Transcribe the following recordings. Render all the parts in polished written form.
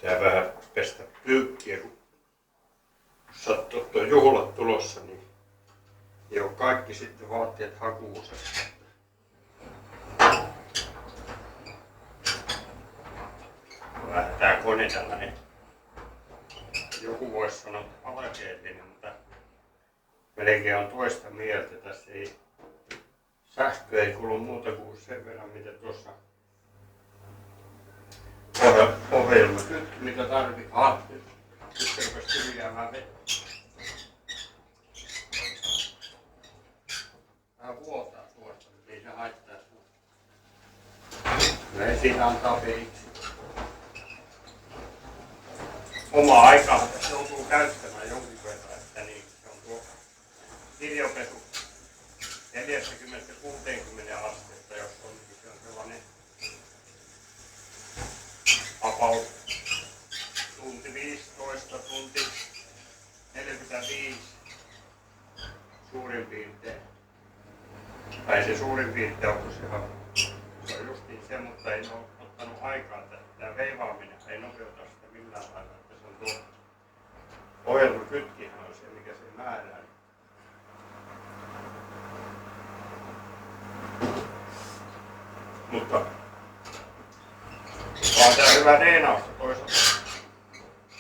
Pitää vähän pestä pyykkiä, kun sattuu tuo juhlat tulossa, niin ei ole kaikki sitten vaatteet hakuusessa. Vähän tää kone tällainen, joku voisi sanoa alkeellinen, mutta melkein on toista mieltä. Tässä ei sähkö ei kulu muuta kuin sen verran, mitä tuossa ohjelma nyt, mitä tarvitaan. Nyt rupesi tyhjäämään vettä. Vähän vuotaa tuosta, mutta ei se haittaa sinua. Kyllä siinä antaa periksi. Omaa aikaa tässä joutuu käyttämään jonkin verran, että niin, se on tuo kirjopesu 40–60 astetta, jos on, niin se on sellainen about tunti 15, tunti 45 suurin piirtein. Tai se suurin piirtein on, se on justiin se, mutta ei ole ottanut aikaa, että tämä veivaaminen ei nopeuta sitä millään lailla, että se on tuo ohjelmakytkihän on se, mikä se määrää. Mutta on tää hyvä reenausta toisaalta.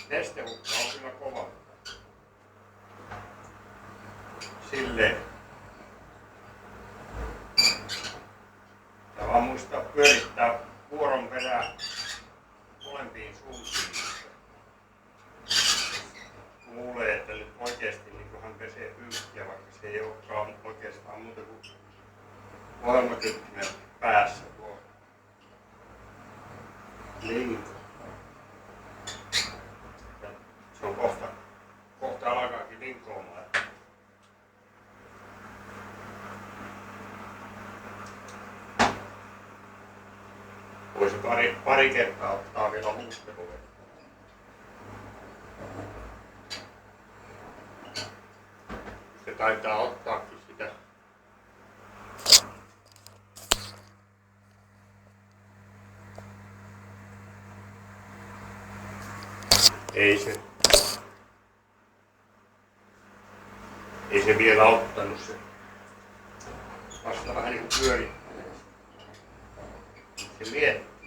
Nestehukka on kyllä kova. Silleen. Ja vaan muistaa pyörittää vuoron perään molempiin suuntiin. Luulee, että nyt oikeesti niin hän pesee pyykkiä, vaikka se ei olekaan oikeastaan muuta kuin ohjelmakytkimen päässä tuo linko. Se on kohta alkaakin linkoamaan. Voisi pari kertaa ottaa vielä huuhteluja. Se taitaa ottaakin sitä. Ei se vielä ottanut se. Vasta vähän niin kuin pyörittää. Se miettii.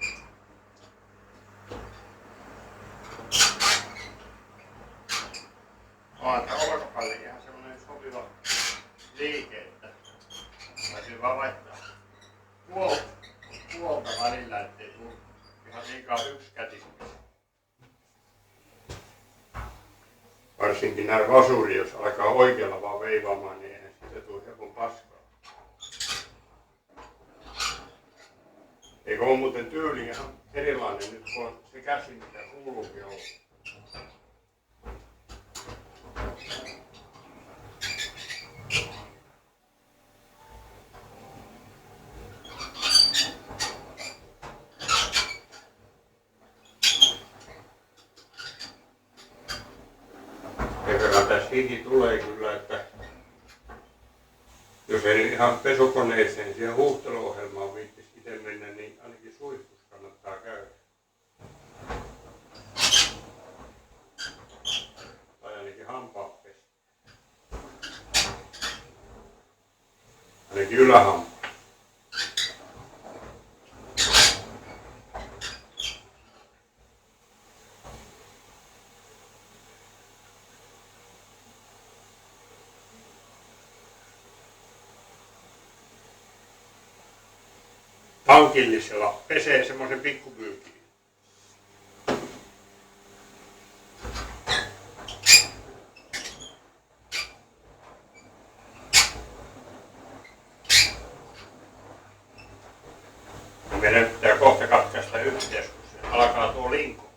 Tää olkapalli ihan semmonen sopiva liike, että täytyy vaan vaihtaa puolta välillä, ettei tuu ihan liikaa yksikätisesti. Varsinkin nää vasuri, jos alkaa oikealla vaan veivaamaan, niin eihän siitä tuu hepun paskaa. Eikö ole muuten tyyli ihan erilainen nyt, kun on se käsi, mitä kuuluukin olla. Tässä hiki tulee kyllä, että jos ei ihan pesukoneeseen siihen huuhteluohjelmaan viittisi itse mennä, niin ainakin suihkussa kannattaa käydä. Tai ainakin hampaat pestä. Ainakin ylähampaat. Tankillisella pesee semmoisen pikkupyykin. Meidän pitää kohta katkaista yhteys, kun se alkaa tuo linko.